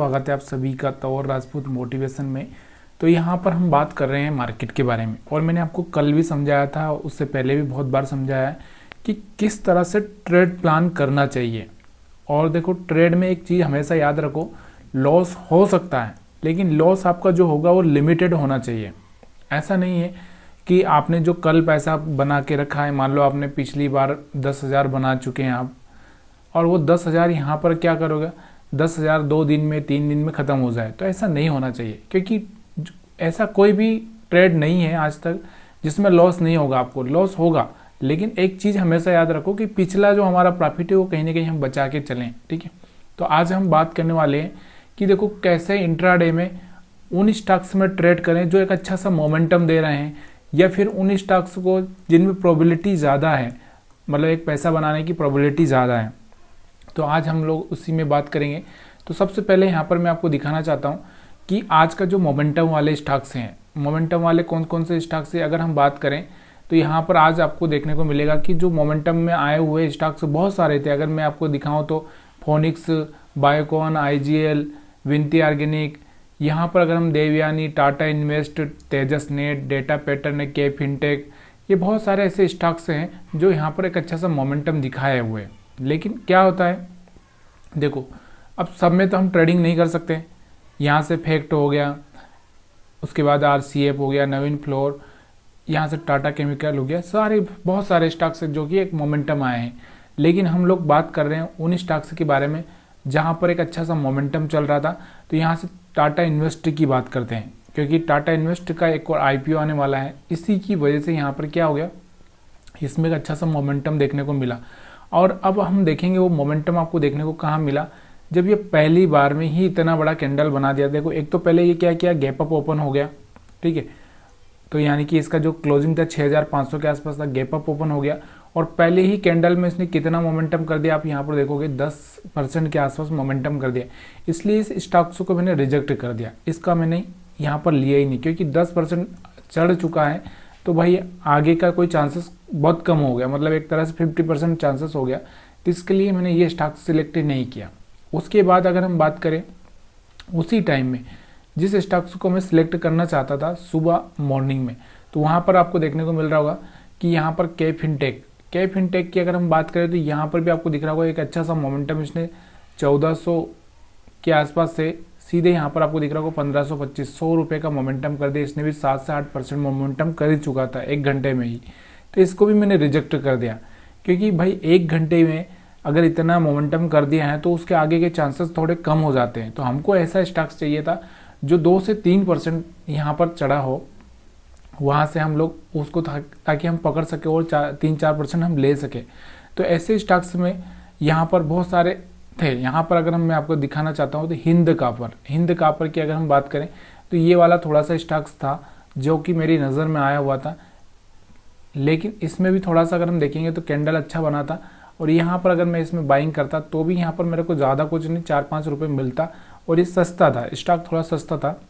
स्वागत है आप सभी का तौर राजपूत मोटिवेशन में। तो यहाँ पर हम बात कर रहे हैं मार्केट के बारे में, और मैंने आपको कल भी समझाया था, उससे पहले भी बहुत बार समझाया है कि किस तरह से ट्रेड प्लान करना चाहिए। और देखो, ट्रेड में एक चीज़ हमेशा याद रखो, लॉस हो सकता है, लेकिन लॉस आपका जो होगा वो लिमिटेड होना चाहिए। ऐसा नहीं है कि आपने जो कल पैसा बना के रखा है, मान लो आपने पिछली बार 10,000 बना चुके हैं आप, और वो 10,000 यहाँ पर क्या करोगे, 10,000 2 दिन में 3 दिन में ख़त्म हो जाए, तो ऐसा नहीं होना चाहिए। क्योंकि ऐसा कोई भी ट्रेड नहीं है आज तक जिसमें लॉस नहीं होगा। आपको लॉस होगा, लेकिन एक चीज़ हमेशा याद रखो कि पिछला जो हमारा प्रॉफिट है वो कहीं ना कहीं हम बचा के चलें। ठीक है, तो आज हम बात करने वाले हैं कि देखो कैसे इंट्राडे में उन स्टॉक्स में ट्रेड करें जो एक अच्छा सा मोमेंटम दे रहे हैं, या फिर उन स्टॉक्स को जिनमें प्रोबेबिलिटी ज़्यादा है, मतलब एक पैसा बनाने की प्रोबेबिलिटी ज़्यादा है। तो आज हम लोग उसी में बात करेंगे। तो सबसे पहले यहाँ पर मैं आपको दिखाना चाहता हूँ कि आज का जो मोमेंटम वाले स्टॉक्स हैं, मोमेंटम वाले कौन कौन से स्टॉक्स हैं। अगर हम बात करें तो यहाँ पर आज आपको देखने को मिलेगा कि जो मोमेंटम में आए हुए स्टॉक्स बहुत सारे थे। अगर मैं आपको दिखाऊँ तो फोनिक्स, बायोकॉन, आईजीएल, विनती ऑर्गेनिक, यहाँ पर अगर हम देवयानी, टाटा इन्वेस्ट, तेजस net, data pattern, K fintech, ये बहुत सारे ऐसे स्टॉक्स हैं जो यहाँ पर एक अच्छा सा मोमेंटम दिखाए हुए। लेकिन क्या होता है, देखो अब सब में तो हम ट्रेडिंग नहीं कर सकते। यहाँ से फैक्ट हो गया, उसके बाद आरसीएफ हो गया, नवीन फ्लोर, यहाँ से टाटा केमिकल हो गया, सारे बहुत सारे स्टॉक्स जो कि एक मोमेंटम आए हैं। लेकिन हम लोग बात कर रहे हैं उन स्टॉक्स के बारे में जहाँ पर एक अच्छा सा मोमेंटम चल रहा था। तो यहाँ से टाटा इन्वेस्ट की बात करते हैं, क्योंकि टाटा इन्वेस्ट का एक और आईपीओ आने वाला है। इसी की वजह से यहाँ पर क्या हो गया, इसमें एक अच्छा सा मोमेंटम देखने को मिला। और अब हम देखेंगे वो मोमेंटम आपको देखने को कहाँ मिला, जब ये पहली बार में ही इतना बड़ा कैंडल बना दिया। देखो एक तो पहले ये क्या किया, गैप अप ओपन हो गया। ठीक है, तो यानी कि इसका जो क्लोजिंग था 6,500 के आसपास था, गैप अप ओपन हो गया, और पहले ही कैंडल में इसने कितना मोमेंटम कर दिया, आप यहाँ पर देखोगे 10% के आसपास मोमेंटम कर दिया। इसलिए इस स्टॉक्स को मैंने रिजेक्ट कर दिया, इसका मैंने यहाँ पर लिया ही नहीं, क्योंकि 10% चढ़ चुका है तो भाई आगे का कोई चांसेस बहुत कम हो गया, मतलब एक तरह से 50% चांसेस हो गया। तो इसके लिए मैंने ये स्टॉक सिलेक्ट नहीं किया। उसके बाद अगर हम बात करें उसी टाइम में जिस स्टॉक्स को मैं सिलेक्ट करना चाहता था सुबह मॉर्निंग में, तो वहाँ पर आपको देखने को मिल रहा होगा कि यहाँ पर के फिनटेक की अगर हम बात करें तो यहाँ पर भी आपको दिख रहा होगा एक अच्छा सा मोमेंटम इसने 1400 के आसपास से सीधे यहाँ पर आपको दिख रहा होगा 1525, 100 रुपये का मोमेंटम कर दिया। इसने भी 7 से 8% मोमेंटम कर ही चुका था एक घंटे में ही। तो इसको भी मैंने रिजेक्ट कर दिया, क्योंकि भाई एक घंटे में अगर इतना मोमेंटम कर दिया है तो उसके आगे के चांसेस थोड़े कम हो जाते हैं। तो हमको ऐसा स्टॉक्स चाहिए था जो 2 से 3% यहाँ पर चढ़ा हो, वहाँ से हम लोग उसको ताकि हम पकड़ सके और 3-4% हम ले सके। तो ऐसे स्टॉक्स में यहाँ पर बहुत सारे थे। यहाँ पर अगर मैं आपको दिखाना चाहता हूँ तो हिंद कापर की अगर हम बात करें तो ये वाला थोड़ा सा स्टॉक्स था जो कि मेरी नज़र में आया हुआ था। लेकिन इसमें भी थोड़ा सा अगर हम देखेंगे तो कैंडल अच्छा बना था, और यहाँ पर अगर मैं इसमें बाइंग करता तो भी यहाँ पर मेरे को ज़्यादा कुछ नहीं, 4-5 रुपये मिलता, और ये सस्ता था, स्टॉक थोड़ा सस्ता था।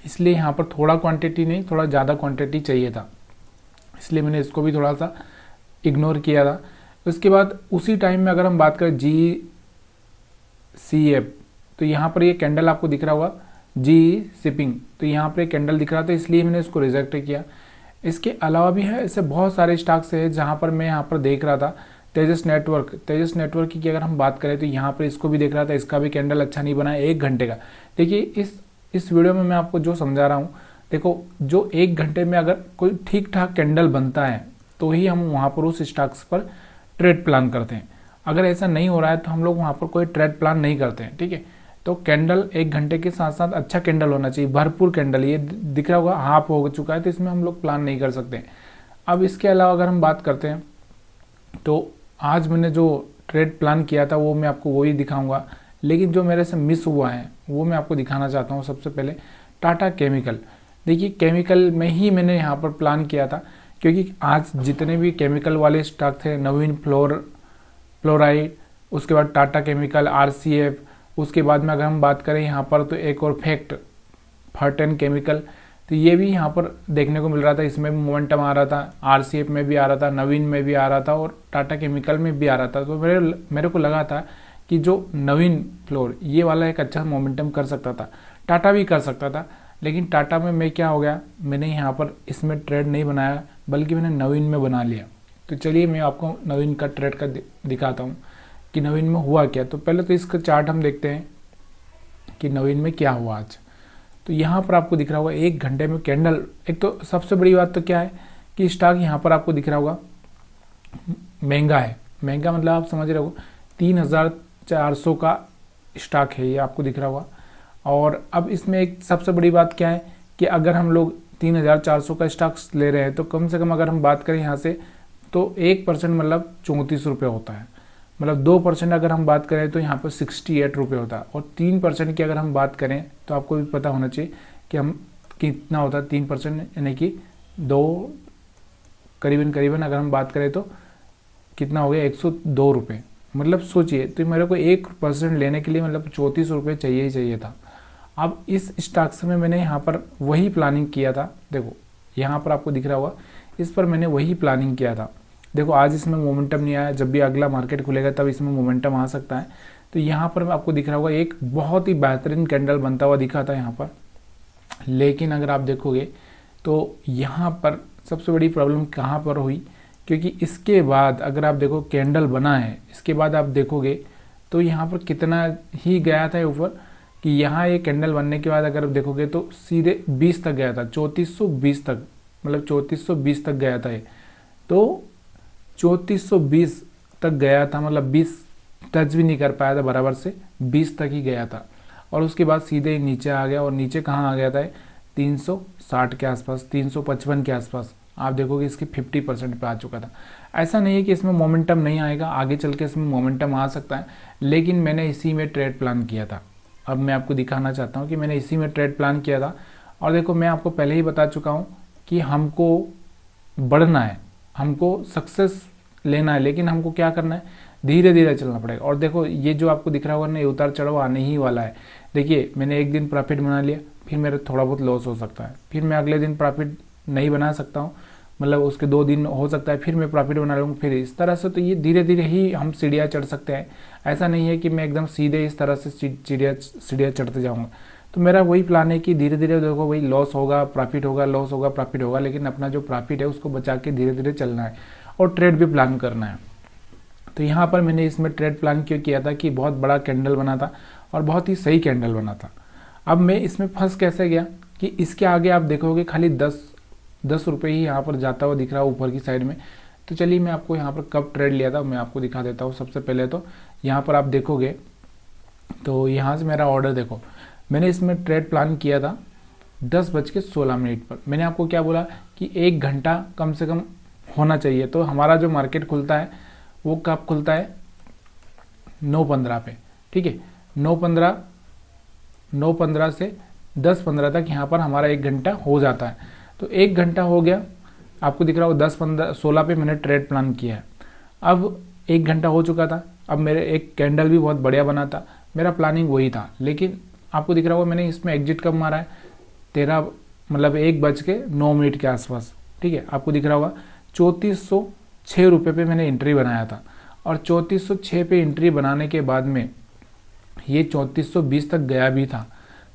इसलिए यहाँ पर थोड़ा क्वांटिटी नहीं, थोड़ा ज़्यादा क्वांटिटी चाहिए था, इसलिए मैंने इसको भी थोड़ा सा इग्नोर किया था। उसके बाद उसी टाइम में अगर हम बात करें GCF, तो यहाँ पर ये कैंडल आपको दिख रहा होगा, जी शिपिंग, तो यहाँ पर कैंडल दिख रहा था, इसलिए मैंने इसको रिजेक्ट किया। इसके अलावा भी है ऐसे बहुत सारे स्टॉक्स है जहाँ पर मैं यहाँ पर देख रहा था। तेजस नेटवर्क की अगर हम बात करें तो यहाँ पर इसको भी देख रहा था, इसका भी कैंडल अच्छा नहीं बना है एक घंटे का। देखिए इस वीडियो में मैं आपको जो समझा रहा हूँ, देखो जो एक घंटे में अगर कोई ठीक ठाक कैंडल बनता है तो ही हम वहाँ पर उस स्टॉक्स पर ट्रेड प्लान करते हैं। अगर ऐसा नहीं हो रहा है तो हम लोग वहाँ पर कोई ट्रेड प्लान नहीं करते हैं। ठीक है, तो कैंडल एक घंटे के साथ साथ अच्छा कैंडल होना चाहिए, भरपूर कैंडल। ये दिख रहा होगा हाफ हो चुका है, तो इसमें हम लोग प्लान नहीं कर सकते। अब इसके अलावा अगर हम बात करते हैं तो आज मैंने जो ट्रेड प्लान किया था वो मैं आपको वही दिखाऊंगा, लेकिन जो मेरे से मिस हुआ है वो मैं आपको दिखाना चाहता हूँ। सबसे पहले टाटा केमिकल, देखिए केमिकल में ही मैंने यहाँ पर प्लान किया था, क्योंकि आज जितने भी केमिकल वाले स्टॉक थे, नवीन फ्लोराइड, उसके बाद टाटा केमिकल, आरसीएफ, उसके बाद में अगर हम बात करें यहाँ पर तो एक और फैक्ट फर्टेन केमिकल, तो ये भी यहाँ पर देखने को मिल रहा था। इसमें भी मोमेंटम आ रहा था, आरसीएफ में भी आ रहा था, नवीन में भी आ रहा था, और टाटा केमिकल में भी आ रहा था। तो मेरे को लगा था कि जो नवीन फ्लोर ये वाला एक अच्छा मोमेंटम कर सकता था, टाटा भी कर सकता था, लेकिन टाटा में मैं क्या हो गया, मैंने यहाँ पर इसमें ट्रेड नहीं बनाया बल्कि मैंने नवीन में बना लिया। तो चलिए मैं आपको नवीन का ट्रेड का दिखाता हूँ कि नवीन में हुआ क्या। तो पहले तो इसका चार्ट हम देखते हैं कि नवीन में क्या हुआ आज। तो यहाँ पर आपको दिख रहा होगा 1 घंटे में कैंडल, एक तो सबसे बड़ी बात तो क्या है कि स्टॉक यहाँ पर आपको दिख रहा होगा महंगा है। महंगा मतलब आप समझ रहे हो 3400 का स्टॉक है, ये आपको दिख रहा होगा। और अब इसमें एक सबसे बड़ी बात क्या है कि अगर हम लोग 3400 का स्टॉक ले रहे हैं तो कम से कम अगर हम बात करें यहाँ से तो 1% मतलब 34 रुपये होता है। मतलब 2% अगर हम बात करें तो यहाँ पर 68 रुपये होता है। और 3% की अगर हम बात करें तो आपको भी पता होना चाहिए कि हम कितना होता है 3%, यानी कि 2 करीबन अगर हम बात करें तो कितना हो गया 102 रुपये। मतलब सोचिए, तो मेरे को 1% लेने के लिए मतलब 34 रुपये चाहिए ही चाहिए था। अब इस स्टॉक से मैंने यहाँ पर वही प्लानिंग किया था। देखो यहाँ पर आपको दिख रहा होगा, इस पर मैंने वही प्लानिंग किया था। देखो आज इसमें मोमेंटम नहीं आया, जब भी अगला मार्केट खुलेगा तब इसमें मोमेंटम आ सकता है। तो यहाँ पर आपको दिख रहा होगा एक बहुत ही बेहतरीन कैंडल बनता हुआ दिखा था यहाँ पर। लेकिन अगर आप देखोगे तो यहाँ पर सबसे बड़ी प्रॉब्लम कहाँ पर हुई, क्योंकि इसके बाद अगर आप देखो कैंडल बना है, इसके बाद आप देखोगे तो यहाँ पर कितना ही गया था ऊपर, कि यहाँ ये कैंडल बनने के बाद अगर आप देखोगे तो सीधे 20 तक गया था, 3420 तक, मतलब 3420 तक गया था ये। तो 3420 तक गया था, मतलब 20 टच भी नहीं कर पाया था, बराबर से 20 तक ही गया था। और उसके बाद सीधे नीचे आ गया, और नीचे कहाँ आ गया था 360 के आसपास, 355 के आसपास। आप देखोगे इसकी 50% पे आ चुका था। ऐसा नहीं है कि इसमें मोमेंटम नहीं आएगा, आगे चल के इसमें मोमेंटम आ सकता है, लेकिन मैंने इसी में ट्रेड प्लान किया था। अब मैं आपको दिखाना चाहता हूँ कि मैंने इसी में ट्रेड प्लान किया था। और देखो मैं आपको पहले ही बता चुका हूँ कि हमको बढ़ना है, हमको सक्सेस लेना है, लेकिन हमको क्या करना है, धीरे धीरे चलना पड़ेगा। और देखो ये जो आपको दिख रहा होगा ना, ये उतार चढ़ाव आने ही वाला है। देखिए मैंने एक दिन प्रॉफिट बना लिया, फिर मेरा थोड़ा बहुत लॉस हो सकता है, फिर मैं अगले दिन प्रॉफिट नहीं बना सकता हूँ, मतलब उसके 2 दिन हो सकता है, फिर मैं प्रॉफिट बना लूँगा, फिर इस तरह से। तो ये धीरे धीरे ही हम सीढ़ियाँ चढ़ सकते हैं। ऐसा नहीं है कि मैं एकदम सीधे इस तरह से सीढ़ियाँ चढ़ते जाऊँगा। तो मेरा वही प्लान है कि धीरे धीरे देखो वही लॉस होगा प्रॉफिट होगा, लॉस होगा प्रॉफिट होगा, लेकिन अपना जो प्रॉफिट है उसको बचा के धीरे धीरे चलना है और ट्रेड भी प्लान करना है। तो यहाँ पर मैंने इसमें ट्रेड प्लान क्यों किया था कि बहुत बड़ा कैंडल बना था और बहुत ही सही कैंडल बना था। अब मैं इसमें फंस कैसे गया कि इसके आगे आप देखोगे खाली 10 रुपये ही यहाँ पर जाता हुआ दिख रहा है ऊपर की साइड में। तो चलिए मैं आपको यहाँ पर कब ट्रेड लिया था मैं आपको दिखा देता हूँ। सबसे पहले तो यहाँ पर आप देखोगे तो यहाँ से मेरा ऑर्डर देखो, मैंने इसमें ट्रेड प्लान किया था 10:16 पर। मैंने आपको क्या बोला कि 1 घंटा कम से कम होना चाहिए। तो हमारा जो मार्केट खुलता है वो कब खुलता है 9:15 पे, ठीक है। 9:15 से 10:15 तक यहाँ पर हमारा 1 घंटा हो जाता है। तो 1 घंटा हो गया, आपको दिख रहा हो 10:16 पे मैंने ट्रेड प्लान किया है। अब 1 घंटा हो चुका था, अब मेरे एक कैंडल भी बहुत बढ़िया बना था, मेरा प्लानिंग वही था। लेकिन आपको दिख रहा होगा मैंने इसमें एग्जिट कब मारा है 1:09 के आसपास, ठीक है। आपको दिख रहा होगा 3406 रुपये पे मैंने एंट्री बनाया था। और 3406 पे एंट्री बनाने के बाद में ये 3420 तक गया भी था,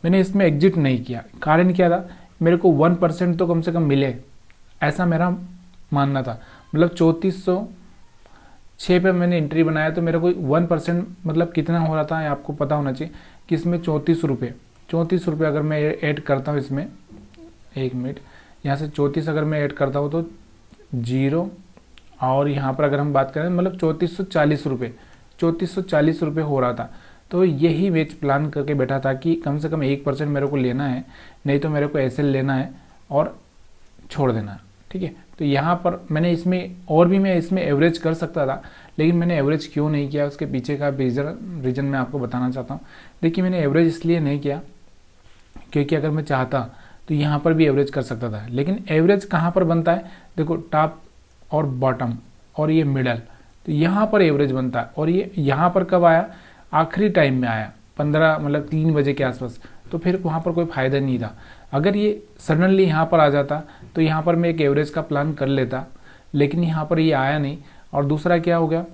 मैंने इसमें एग्जिट नहीं किया। कारण क्या था, मेरे को 1% तो कम से कम मिले, ऐसा मेरा मानना था। मतलब 3406 पे मैंने एंट्री बनाया तो मेरे को 1% मतलब कितना हो रहा था आपको पता होना चाहिए कि इसमें 34 रुपये अगर मैं ऐड करता हूँ इसमें, 1 मिनट, यहाँ से 34 अगर मैं ऐड करता हूँ तो 0, और यहाँ पर अगर हम बात करें मतलब 3440 रुपये हो रहा था। तो यही मैच प्लान करके बैठा था कि कम से कम 1% मेरे को लेना है, नहीं तो मेरे को ऐसे लेना है और छोड़ देना है, ठीक है। तो यहाँ पर मैंने इसमें और भी मैं इसमें एवरेज कर सकता था, लेकिन मैंने एवरेज क्यों नहीं किया उसके पीछे का रीज़न मैं आपको बताना चाहता हूँ। देखिए मैंने एवरेज इसलिए नहीं किया क्योंकि अगर मैं चाहता तो यहाँ पर भी एवरेज कर सकता था। लेकिन एवरेज कहाँ पर बनता है, देखो टॉप और बॉटम और ये मिडल, तो यहाँ पर एवरेज बनता है। और ये यहाँ पर कब आया, आखिरी टाइम में आया 15 मतलब 3 बजे के आसपास। तो फिर वहाँ पर कोई फ़ायदा नहीं था। अगर ये सडनली यहाँ पर आ जाता तो यहाँ पर मैं एक एवरेज का प्लान कर लेता, लेकिन यहाँ पर ये आया नहीं। और दूसरा क्या हो गया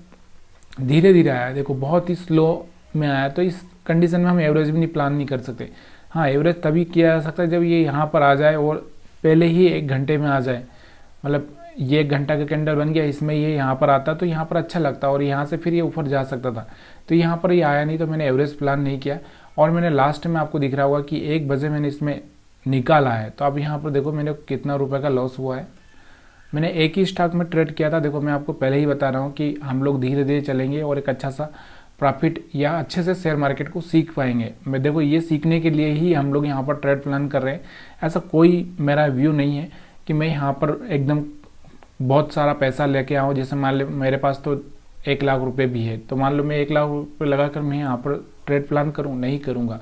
धीरे धीरे आया, देखो बहुत ही स्लो में आया। तो इस कंडीशन में हम एवरेज भी नहीं प्लान नहीं कर सकते। हाँ, एवरेज तभी किया जा सकता है जब ये यहाँ पर आ जाए और पहले ही 1 घंटे में आ जाए। मतलब ये 1 घंटा का कैंडल बन गया, इसमें ये यहाँ पर आता तो यहाँ पर अच्छा लगता और यहाँ से फिर ये ऊपर जा सकता था। तो यहाँ पर ये आया नहीं, तो मैंने एवरेज प्लान नहीं किया। और मैंने लास्ट में आपको दिख रहा होगा कि 1 बजे मैंने इसमें निकाला है। तो अब यहाँ पर देखो मेरे को कितना रुपए का लॉस हुआ है। मैंने एक ही स्टॉक में ट्रेड किया था। देखो मैं आपको पहले ही बता रहा हूँ कि हम लोग धीरे धीरे चलेंगे और एक अच्छा सा प्रॉफिट या अच्छे से शेयर मार्केट को सीख पाएंगे। मैं देखो ये सीखने के लिए ही हम लोग यहाँ पर ट्रेड प्लान कर रहे हैं। ऐसा कोई मेरा व्यू नहीं है कि मैं यहाँ पर एकदम बहुत सारा पैसा लेके आऊँ। जैसे मान लो मेरे पास तो 1 लाख रुपए भी है, तो मान लो मैं 1 लाख रुपए लगाकर मैं यहाँ पर ट्रेड प्लान करूँ, नहीं करूँगा।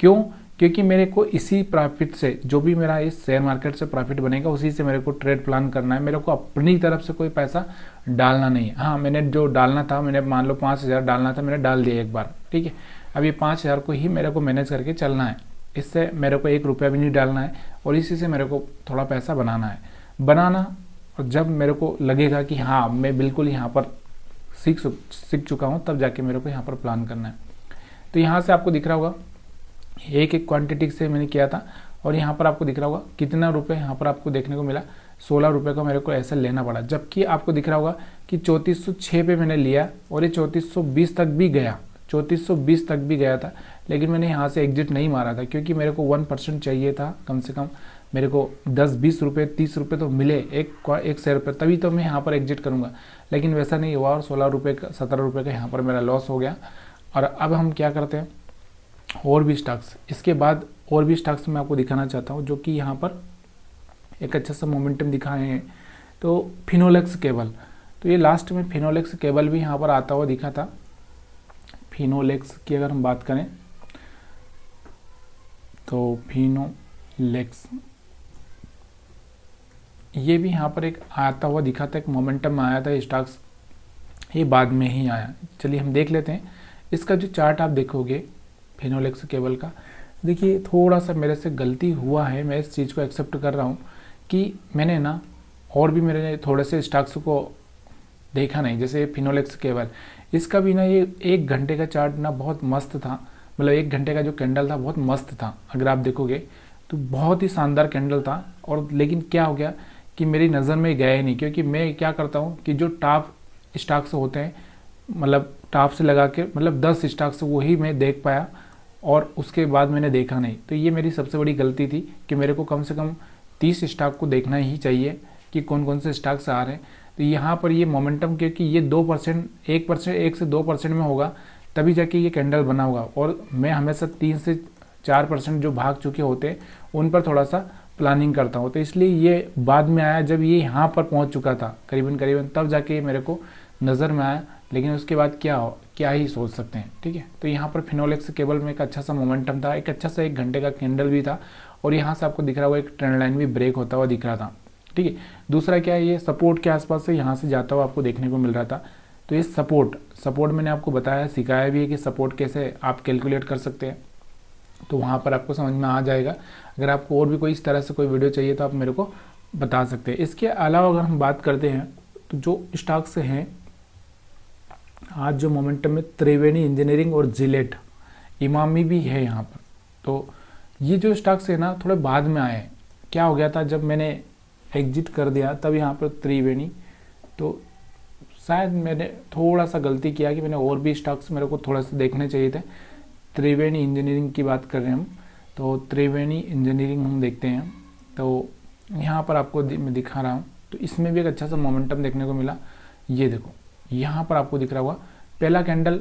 क्यों? क्योंकि मेरे को इसी प्रॉफिट से, जो भी मेरा इस शेयर मार्केट से प्रॉफिट बनेगा, उसी से मेरे को ट्रेड प्लान करना है। मेरे को अपनी तरफ से कोई पैसा डालना नहीं है। हाँ, मैंने जो डालना था, मैंने मान लो 5,000 डालना था, मैंने डाल दिया एक बार, ठीक है। अब ये 5,000 को ही मेरे को मैनेज करके चलना है। इससे मेरे को 1 रुपया भी नहीं डालना है और इसी से मेरे को थोड़ा पैसा बनाना है। और जब मेरे को लगेगा कि हाँ मैं बिल्कुल यहाँ पर सीख चुका हूँ, तब जाके मेरे को यहाँ पर प्लान करना है। तो यहाँ से आपको दिख रहा होगा एक क्वांटिटी से मैंने किया था और यहाँ पर आपको दिख रहा होगा कितना रुपए यहाँ पर आपको देखने को मिला, 16 रुपये का मेरे को ऐसे लेना पड़ा। जबकि आपको दिख रहा होगा कि 3406 पे मैंने लिया और ये 3420 तक भी गया, 3420 तक भी गया था। लेकिन मैंने यहाँ से एग्जिट नहीं मारा था क्योंकि मेरे को 1% चाहिए था। कम से कम मेरे को 10-20 रुपये 30 रुपये तो मिले एक शेयर पर, तभी तो मैं यहाँ पर एग्जिट करूँगा। लेकिन वैसा नहीं हुआ और 16 रुपये का 17 रुपये का यहाँ पर मेरा लॉस हो गया। और अब हम क्या करते हैं, और भी स्टॉक्स, इसके बाद और भी स्टॉक्स मैं आपको दिखाना चाहता हूँ जो कि यहाँ पर एक अच्छा सा मोमेंटम दिखाए हैं। तो फिनोलेक्स केबल, तो ये लास्ट में फिनोलेक्स केबल भी यहाँ पर आता हुआ दिखा था। फिनोलेक्स की अगर हम बात करें तो फिनोलेक्स ये भी यहाँ पर एक आता हुआ दिखा था, एक मोमेंटम में आया था स्टॉक्स, ये बाद में ही आया। चलिए हम देख लेते हैं इसका जो चार्ट आप देखोगे फिनोलेक्स केबल का। देखिए थोड़ा सा मेरे से गलती हुआ है, मैं इस चीज़ को एक्सेप्ट कर रहा हूँ कि मैंने ना और भी मेरे थोड़े से स्टॉक्स को देखा नहीं। जैसे फिनोलेक्स केबल, इसका भी ना ये 1 घंटे का चार्ट ना बहुत मस्त था। मतलब 1 घंटे का जो कैंडल था बहुत मस्त था, अगर आप देखोगे तो बहुत ही शानदार कैंडल था। और लेकिन क्या हो गया कि मेरी नज़र में गया ही नहीं, क्योंकि मैं क्या करता हूँ कि जो टॉप स्टॉक्स होते हैं, मतलब टॉप से लगा के मतलब 10 स्टॉक्स वही मैं देख पाया और उसके बाद मैंने देखा नहीं। तो ये मेरी सबसे बड़ी गलती थी कि मेरे को कम से कम 30 स्टॉक को देखना ही चाहिए कि कौन कौन से स्टॉक्स आ रहे हैं। तो यहाँ पर ये मोमेंटम, क्योंकि ये 2% 1 से 2% में होगा तभी जाके ये कैंडल बना होगा। और मैं हमेशा 3 से 4% जो भाग चुके होते हैं उन पर थोड़ा सा प्लानिंग करता हूँ। तो इसलिए ये बाद में आया, जब ये यहाँ पर पहुँच चुका था करीबन तब जाके मेरे को नज़र में आया। लेकिन उसके बाद क्या ही सोच सकते हैं, ठीक है। तो यहाँ पर फिनोलेक्स केबल में एक अच्छा सा मोमेंटम था, एक अच्छा सा 1 घंटे का कैंडल भी था और यहाँ से आपको दिख रहा हुआ एक ट्रेंड लाइन भी ब्रेक होता हुआ दिख रहा था, ठीक है। दूसरा क्या है, ये सपोर्ट के आसपास से यहाँ से जाता हुआ आपको देखने को मिल रहा था। तो ये सपोर्ट मैंने आपको बताया, सिखाया भी है कि सपोर्ट कैसे आप कैलकुलेट कर सकते हैं। तो वहाँ पर आपको समझ में आ जाएगा। अगर आपको और भी कोई इस तरह से कोई वीडियो चाहिए तो आप मेरे को बता सकते हैं। इसके अलावा अगर हम बात करते हैं तो जो स्टॉक्स हैं आज जो मोमेंटम में, त्रिवेणी इंजीनियरिंग और जिलेट, इमामी भी है यहाँ पर। तो ये जो स्टॉक्स है ना थोड़े बाद में आए। क्या हो गया था, जब मैंने एग्जिट कर दिया तब यहाँ पर त्रिवेणी, तो शायद मैंने थोड़ा सा गलती किया कि मैंने और भी स्टॉक्स मेरे को थोड़ा सा देखने चाहिए थे। त्रिवेणी इंजीनियरिंग की बात कर रहे हैं हम, तो त्रिवेणी इंजीनियरिंग हम देखते हैं। तो यहाँ पर आपको मैं दिखा रहा हूँ, तो इसमें भी एक अच्छा सा मोमेंटम देखने को मिला। ये देखो यहाँ पर आपको दिख रहा होगा पहला कैंडल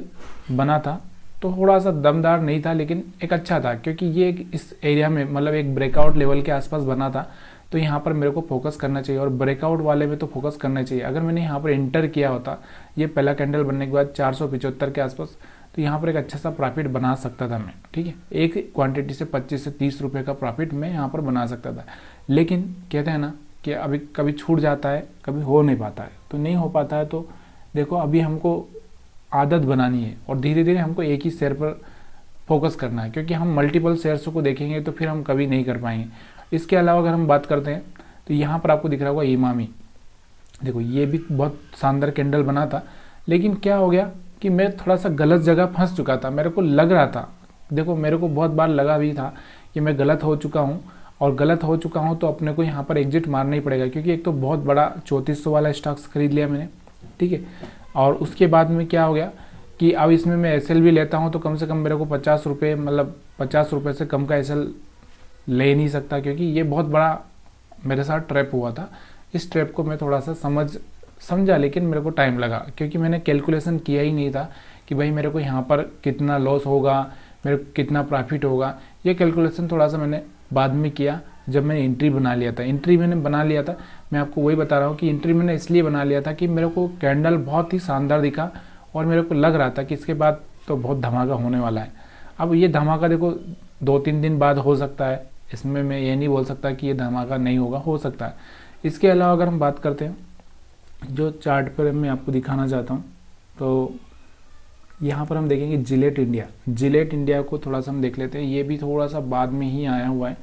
बना था तो थोड़ा सा दमदार नहीं था, लेकिन एक अच्छा था क्योंकि ये इस एरिया में मतलब एक ब्रेकआउट लेवल के आसपास बना था। तो यहाँ पर मेरे को फोकस करना चाहिए और ब्रेकआउट वाले में तो फोकस करना चाहिए। अगर मैंने यहाँ पर एंटर किया होता ये पहला कैंडल बनने के बाद 475 के आसपास, तो यहाँ पर एक अच्छा सा प्रॉफिट बना सकता था मैं, ठीक है। एक क्वांटिटी से 25 से 30 रुपये का प्रॉफिट मैं यहाँ पर बना सकता था। लेकिन कहते हैं ना कि अभी कभी छूट जाता है, कभी हो नहीं पाता है। तो नहीं हो पाता है तो देखो अभी हमको आदत बनानी है और धीरे धीरे हमको एक ही शेयर पर फोकस करना है, क्योंकि हम मल्टीपल शेयर्स को देखेंगे तो फिर हम कभी नहीं कर पाएंगे। इसके अलावा अगर हम बात करते हैं तो यहाँ पर आपको दिख रहा होगा इमामी, देखो ये भी बहुत शानदार कैंडल बना था। लेकिन क्या हो गया, कि मैं थोड़ा सा गलत जगह फंस चुका था, मेरे को लग रहा था, देखो मेरे को बहुत बार लगा भी था कि मैं गलत हो चुका हूँ, और गलत हो चुका हूँ तो अपने को यहाँ पर एग्जिट मारना ही पड़ेगा, क्योंकि एक तो बहुत बड़ा 3400 वाला स्टॉक्स खरीद लिया मैंने, ठीक है। और उसके बाद में क्या हो गया कि अब इसमें मैं एसएल भी लेता हूँ तो कम से कम मेरे को 50 रुपये, मतलब 50 रुपये से कम का एसएल ले नहीं सकता, क्योंकि ये बहुत बड़ा मेरे साथ ट्रैप हुआ था। इस ट्रैप को मैं थोड़ा सा समझा, लेकिन मेरे को टाइम लगा, क्योंकि मैंने कैलकुलेशन किया ही नहीं था कि भाई मेरे को यहाँ पर कितना लॉस होगा, मेरे को कितना प्रॉफिट होगा। ये कैलकुलेशन थोड़ा सा मैंने बाद में किया जब मैंने एंट्री बना लिया था। एंट्री मैंने बना लिया था, मैं आपको वही बता रहा हूँ कि एंट्री मैंने इसलिए बना लिया था कि मेरे को कैंडल बहुत ही शानदार दिखा और मेरे को लग रहा था कि इसके बाद तो बहुत धमाका होने वाला है। अब ये धमाका देखो 2-3 दिन बाद हो सकता है, इसमें मैं ये नहीं बोल सकता कि ये धमाका नहीं होगा, हो सकता है। इसके अलावा अगर हम बात करते हैं जो चार्ट पर मैं आपको दिखाना चाहता हूँ, तो यहाँ पर हम देखेंगे जिलेट इंडिया को थोड़ा सा हम देख लेते हैं। ये भी थोड़ा सा बाद में ही आया हुआ है,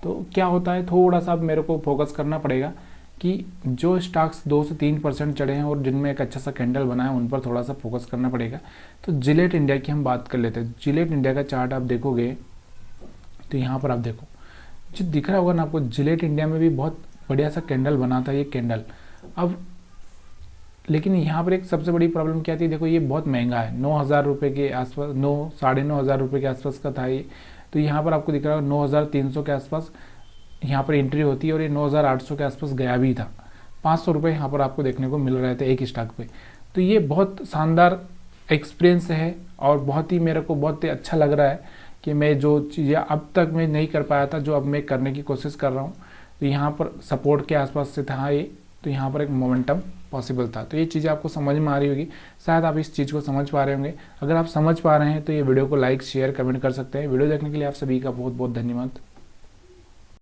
तो क्या होता है थोड़ा सा अब मेरे को फोकस करना पड़ेगा कि जो स्टॉक्स 2 से 3% चढ़े हैं और जिनमें एक अच्छा सा कैंडल बना है उन पर थोड़ा सा फोकस करना पड़ेगा। तो जिलेट इंडिया की हम बात कर लेते हैं। जिलेट इंडिया का चार्ट आप देखोगे तो यहाँ पर आप देखो जो दिख रहा होगा ना आपको, जिलेट इंडिया में भी बहुत बढ़िया सा कैंडल बना था ये कैंडल। अब लेकिन यहाँ पर एक सबसे बड़ी प्रॉब्लम क्या थी, देखो ये बहुत महंगा है, 9,000 रुपये के आसपास, 9-9,500 रुपये के आसपास का था ये। तो यहाँ पर आपको दिख रहा है 9,300 के आसपास यहाँ पर एंट्री होती है, और ये 9,800 के आसपास गया भी था। 500 रुपये यहाँ पर आपको देखने को मिल रहे थे एक स्टॉक पे। तो ये बहुत शानदार एक्सपीरियंस है और बहुत ही मेरे को बहुत ही अच्छा लग रहा है कि मैं जो चीज़ें अब तक मैं नहीं कर पाया था, जो अब मैं करने की कोशिश कर रहा हूँ। तो यहाँ पर सपोर्ट के आसपास से था ये, तो यहाँ पर एक मोमेंटम पॉसिबल था। तो ये चीज़ें आपको समझ में आ रही होगी, शायद आप इस चीज़ को समझ पा रहे होंगे। अगर आप समझ पा रहे हैं तो ये वीडियो को लाइक शेयर कमेंट कर सकते हैं। वीडियो देखने के लिए आप सभी का बहुत बहुत धन्यवाद।